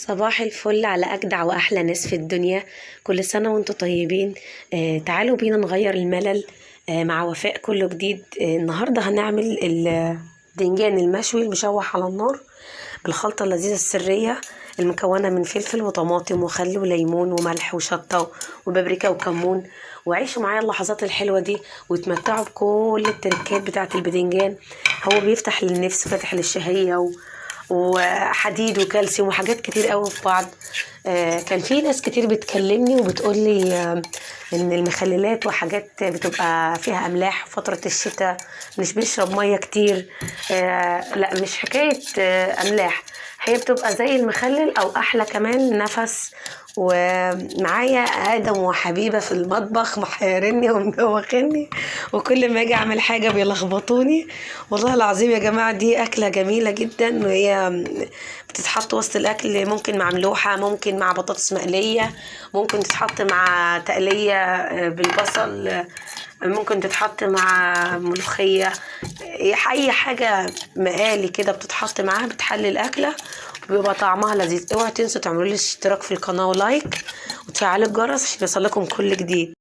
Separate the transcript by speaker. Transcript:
Speaker 1: صباح الفل على أجدع وأحلى ناس في الدنيا. كل سنة وانتم طيبين. تعالوا بينا نغير الملل. مع وفاء كله جديد. النهاردة هنعمل البدنجان المشوي المشوح على النار بالخلطة اللذيذة السرية المكونة من فلفل وطماطم وخل وليمون وملح وشطة وبابريكا وكمون. وعيشوا معايا اللحظات الحلوة دي وتمتعوا بكل التركات بتاعة البدنجان. هو بيفتح للنفس، فاتح للشهية وحديد وكالسيوم وحاجات كتير قوي في بعض. كان في ناس كتير بتكلمني وبتقولي ان المخللات وحاجات بتبقى فيها املاح فترة الشتاء مش بيشرب مية كتير. لا، مش حكاية املاح، هي بتبقى زي المخلل او احلى كمان نفس. ومعايا ادم وحبيبه في المطبخ محيرني ومدوخني، وكل ما اجي اعمل حاجه بيلخبطوني. والله العظيم يا جماعه دي اكله جميله جدا، وهي بتتحط وسط الاكل، ممكن مع ملوحه، ممكن مع بطاطس مقليه، ممكن تتحط مع تقليه بالبصل، ممكن تتحط مع ملوخيه. اي حاجه مقالي كده بتتحط معاها بتحلي الاكله وبيبقى طعمها لذيذ. اوعوا تنسوا تعملوا لي اشتراك في القناه ولايك وتفعلوا الجرس عشان يوصلكم كل جديد.